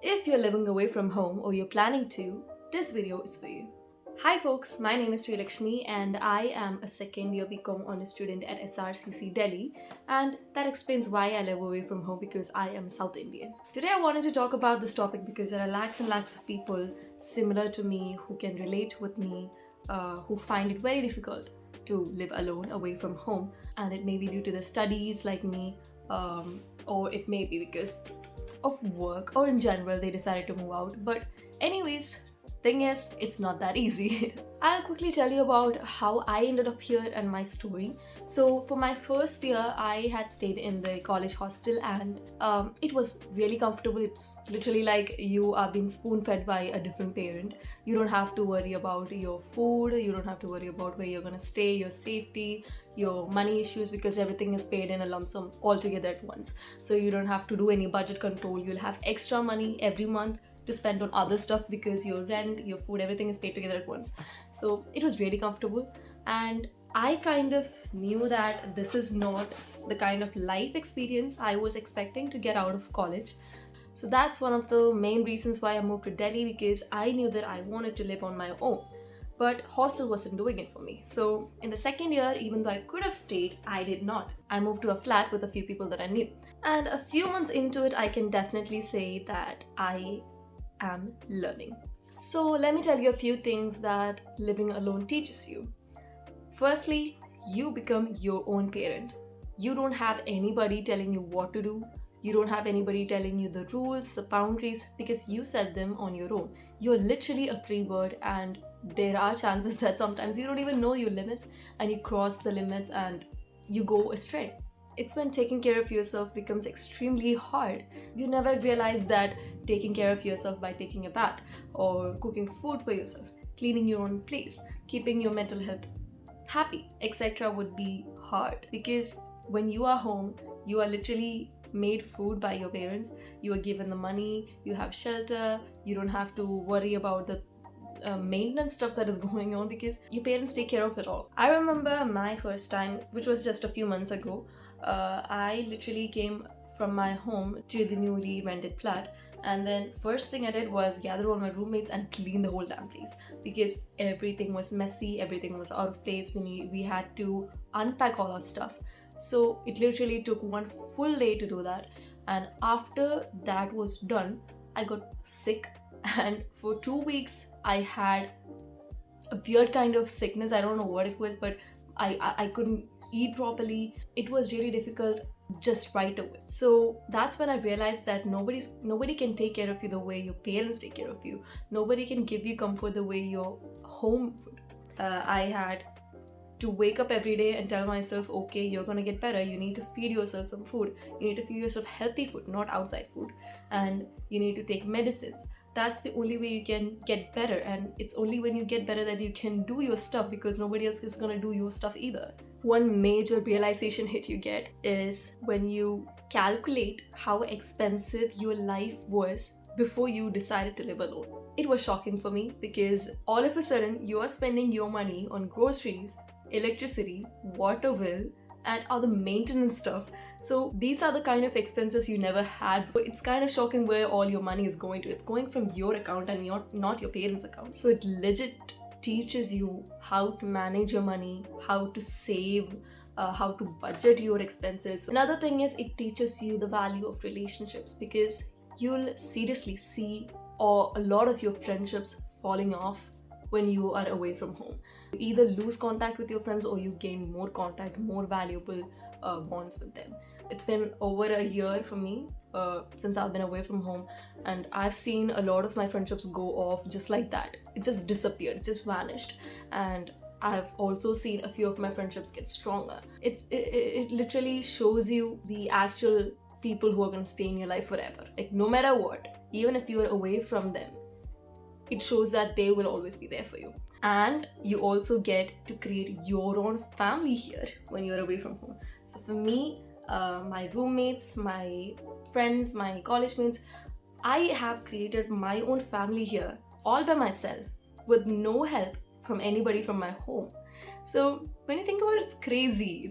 If you're living away from home or you're planning to, this video is for you. Hi folks, my name is Sri Lakshmi and I am a second year BCom honors student at SRCC Delhi, and that explains why I live away from home because I am South Indian. Today I wanted to talk about this topic because there are lakhs and lakhs of people similar to me who can relate with me, who find it very difficult to live alone away from home, and it may be due to their studies like me, or it may be because of work or in general they decided to move out. But anyways, thing is, it's not that easy. I'll quickly tell you about how I ended up here and my story. So for my first year I had stayed in the college hostel, and it was really comfortable. It's literally like you are being spoon fed by a different parent. You don't have to worry about your food, you don't have to worry about where you're gonna stay, your safety, your money issues, because everything is paid in a lump sum all together at once. So you don't have to do any budget control. You'll have extra money every month to spend on other stuff because your rent, your food, everything is paid together at once. So it was really comfortable, and I kind of knew that this is not the kind of life experience I was expecting to get out of college. So that's one of the main reasons why I moved to Delhi, because I knew that I wanted to live on my own. But hostel wasn't doing it for me. So in the second year, even though I could have stayed, I did not. I moved to a flat with a few people that I knew. And a few months into it, I can definitely say that I am learning. So let me tell you a few things that living alone teaches you. Firstly, you become your own parent. You don't have anybody telling you what to do. You don't have anybody telling you the rules, the boundaries, because you set them on your own. You're literally a free bird, and there are chances that sometimes you don't even know your limits and you cross the limits and you go astray. It's when taking care of yourself becomes extremely hard. You never realize that taking care of yourself by taking a bath or cooking food for yourself, cleaning your own place, keeping your mental health happy, etc. would be hard, because when you are home, you are literally made food by your parents. You are given the money, you have shelter, you don't have to worry about the maintenance stuff that is going on because your parents take care of it all. I remember my first time, which was just a few months ago. I literally came from my home to the newly rented flat, and then first thing I did was gather all my roommates and clean the whole damn place, because everything was messy, everything was out of place. We had to unpack all our stuff. So it literally took one full day to do that, and after that was done, I got sick, and for 2 weeks I had a weird kind of sickness. I don't know what it was, but I couldn't eat properly. It was really difficult just right away. So that's when I realized that nobody can take care of you the way your parents take care of you. Nobody can give you comfort the way your home would. I had to wake up every day and tell myself, okay, you're gonna get better. You need to feed yourself some food. You need to feed yourself healthy food, not outside food. And you need to take medicines. That's the only way you can get better. And it's only when you get better that you can do your stuff, because nobody else is gonna do your stuff either. One major realization hit you get is when you calculate how expensive your life was before you decided to live alone. It was shocking for me, because all of a sudden you are spending your money on groceries, electricity, water bill, and other maintenance stuff. So these are the kind of expenses you never had. It's kind of shocking where all your money is going to. It's going from your account and not your parents' account. So it legit teaches you how to manage your money, how to save, how to budget your expenses. Another thing is, it teaches you the value of relationships, because you'll seriously see a lot of your friendships falling off when you are away from home. You either lose contact with your friends or you gain more contact, more valuable bonds with them. It's been over a year for me since I've been away from home, and I've seen a lot of my friendships go off just like that. It just disappeared, it just vanished. And I've also seen a few of my friendships get stronger. It literally shows you the actual people who are going to stay in your life forever. Like, no matter what, even if you're away from them, it shows that they will always be there for you. And you also get to create your own family here when you're away from home. So for me, my roommates, my friends, my college mates, I have created my own family here all by myself with no help from anybody from my home. So when you think about it, it's crazy.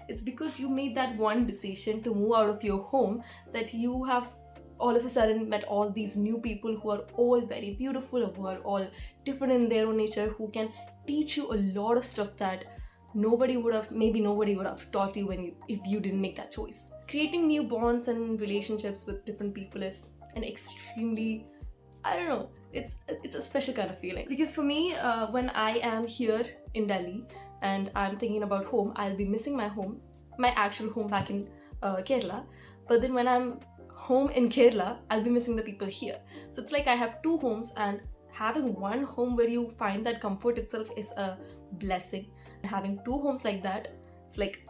It's because you made that one decision to move out of your home that you have all of a sudden met all these new people who are all very beautiful, who are all different in their own nature, who can teach you a lot of stuff that nobody would have taught you if you didn't make that choice. Creating new bonds and relationships with different people is an extremely, I don't know, it's a special kind of feeling. Because for me, when I am here in Delhi and I'm thinking about home, I'll be missing my home, my actual home back in Kerala. But then when I'm home in Kerala, I'll be missing the people here. So it's like I have two homes, and having one home where you find that comfort itself is a blessing. Having two homes like that, it's like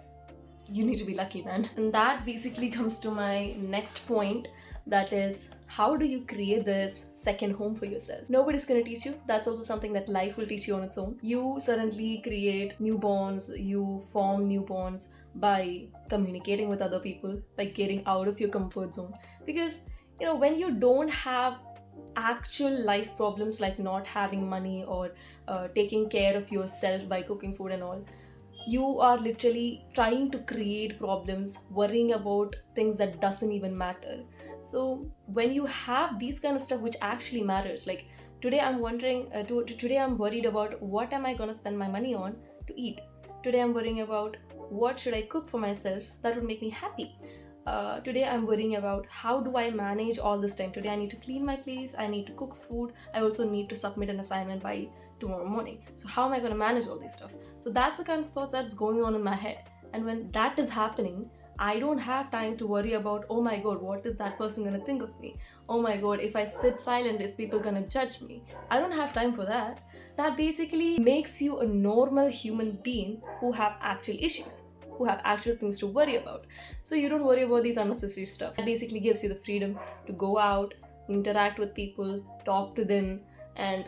you need to be lucky, man. And that basically comes to my next point, that is, how do you create this second home for yourself? Nobody's gonna teach you. That's also something that life will teach you on its own. You suddenly create new bonds, you form new bonds by communicating with other people, by getting out of your comfort zone. Because, when you don't have actual life problems like not having money or taking care of yourself by cooking food and all, you are literally trying to create problems, worrying about things that doesn't even matter. So when you have these kind of stuff which actually matters, like today I'm worried about what am I going to spend my money on to eat. Today I'm worrying about what should I cook for myself that would make me happy. Today I'm worrying about how do I manage all this time. Today I need to clean my place, I need to cook food, I also need to submit an assignment by tomorrow morning. So how am I going to manage all this stuff? So that's the kind of thoughts that's going on in my head. And when that is happening, I don't have time to worry about, oh my god, what is that person going to think of me? Oh my god, if I sit silent, is people going to judge me? I don't have time for that. That basically makes you a normal human being who have actual issues, who have actual things to worry about. So you don't worry about these unnecessary stuff. It basically gives you the freedom to go out, interact with people, talk to them, and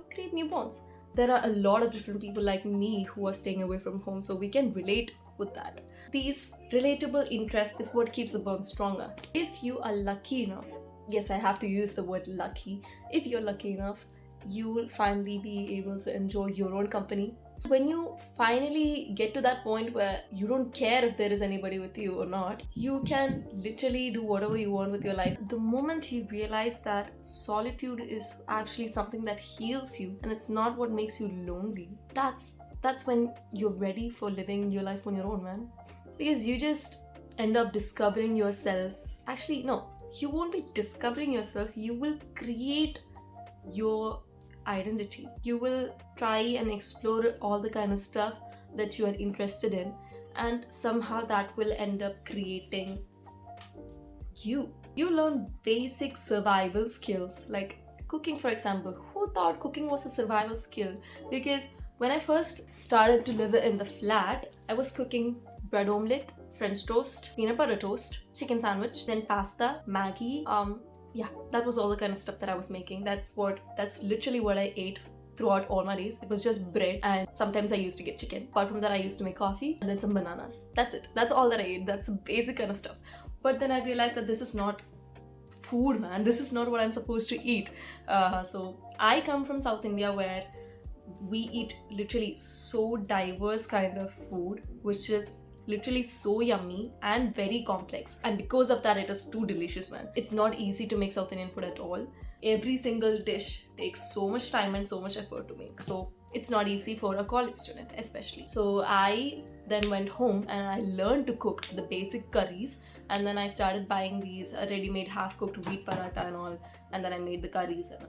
create new bonds. There are a lot of different people like me who are staying away from home, so we can relate with that. These relatable interests is what keeps the bond stronger. If you are lucky enough, yes, I have to use the word lucky, if you're lucky enough, you will finally be able to enjoy your own company. When you finally get to that point where you don't care if there is anybody with you or not, you can literally do whatever you want with your life. The moment you realize that solitude is actually something that heals you and it's not what makes you lonely, that's when you're ready for living your life on your own, man. Because you just end up discovering yourself. Actually, no, you won't be discovering yourself, you will create your identity. You will try and explore all the kind of stuff that you are interested in, and somehow that will end up creating you. You learn basic survival skills like cooking, for example. Who thought cooking was a survival skill? Because when I first started to live in the flat, I was cooking bread omelette, French toast, peanut butter toast, chicken sandwich, then pasta, Maggi, that was all the kind of stuff that I was making. That's literally what I ate throughout all my days. It was just bread, and sometimes I used to get chicken. Apart from that, I used to make coffee and then some bananas. That's it. That's all that I ate. That's basic kind of stuff. But then I realized that this is not food, man. This is not what I'm supposed to eat. So I come from South India, where we eat literally so diverse kind of food, which is literally so yummy and very complex, and because of that it is too delicious, man. It's not easy to make South Indian food at all. Every single dish takes so much time and so much effort to make, so it's not easy for a college student especially. So I then went home and I learned to cook the basic curries, and then I started buying these ready-made half-cooked wheat paratha and all, and then I made the curries, and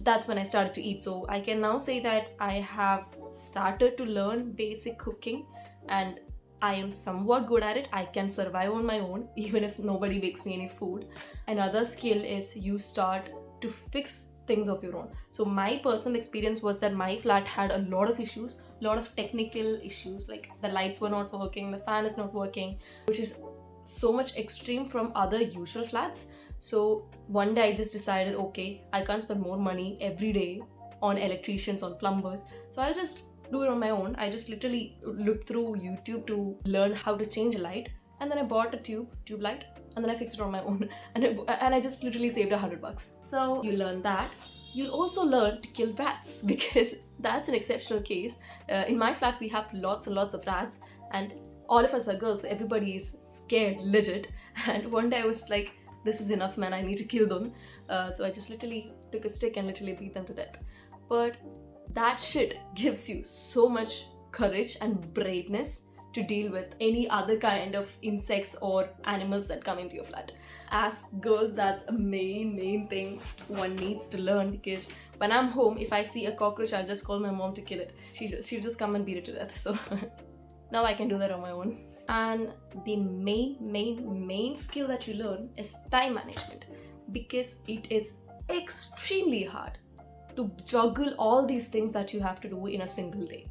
that's when I started to eat. So I can now say that I have started to learn basic cooking, and I am somewhat good at it. I can survive on my own even if nobody makes me any food. Another skill is you start to fix things of your own. So my personal experience was that my flat had a lot of issues, a lot of technical issues, like the lights were not working, the fan is not working, which is so much extreme from other usual flats. So one day I just decided, okay, I can't spend more money every day on electricians, on plumbers, so I'll just do it on my own. I just literally looked through YouTube to learn how to change a light, and then I bought a tube light, and then I fixed it on my own, and I just literally saved $100. So you learn that. You'll also learn to kill rats, because that's an exceptional case. In my flat we have lots and lots of rats, and all of us are girls, so everybody is scared legit. And one day I was like, this is enough, man, I need to kill them. So I just literally took a stick and literally beat them to death. But that shit gives you so much courage and braveness to deal with any other kind of insects or animals that come into your flat. As girls, that's a main thing one needs to learn, because when I'm home, if I see a cockroach, I'll just call my mom to kill it. She'll just come and beat it to death. So now I can do that on my own. And the main skill that you learn is time management, because it is extremely hard to juggle all these things that you have to do in a single day.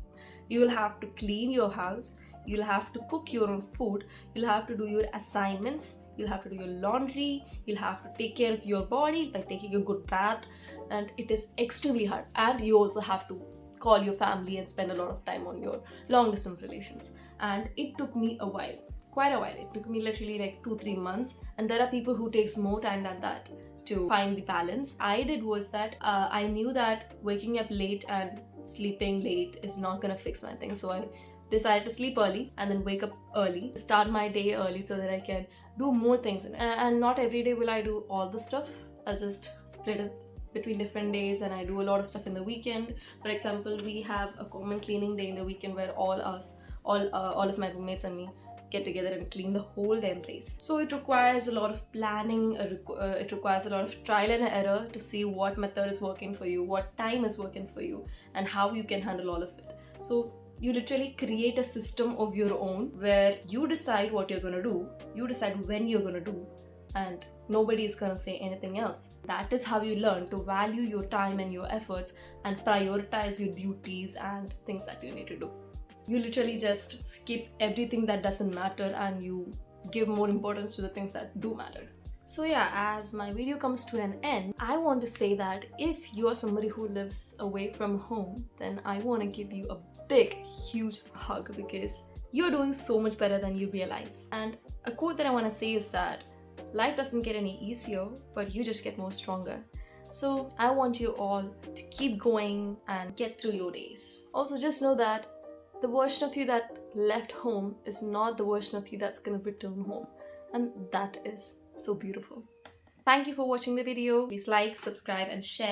You will have to clean your house, you'll have to cook your own food, you'll have to do your assignments, you'll have to do your laundry, you'll have to take care of your body by taking a good bath, and it is extremely hard. And you also have to call your family and spend a lot of time on your long distance relations. And it took me a while, quite a while. It took me literally like 2-3 months, and there are people who takes more time than that to find the balance. I did was that I knew that waking up late and sleeping late is not gonna fix my thing, so I decided to sleep early and then wake up early, start my day early so that I can do more things. And not every day will I do all the stuff. I'll just split it between different days, and I do a lot of stuff in the weekend. For example, we have a common cleaning day in the weekend where all of my roommates and me get together and clean the whole damn place. So it requires a lot of planning, it requires a lot of trial and error to see what method is working for you, what time is working for you, and how you can handle all of it. So you literally create a system of your own where you decide what you're gonna do, you decide when you're gonna do, and nobody is gonna say anything else. That is how you learn to value your time and your efforts and prioritize your duties and things that you need to do. You literally just skip everything that doesn't matter and you give more importance to the things that do matter. So yeah, as my video comes to an end, I want to say that if you are somebody who lives away from home, then I want to give you a big, huge hug, because you're doing so much better than you realize. And a quote that I want to say is that life doesn't get any easier, but you just get more stronger. So I want you all to keep going and get through your days. Also, just know that the version of you that left home is not the version of you that's gonna return home. And that is so beautiful. Thank you for watching the video. Please like, subscribe, and share.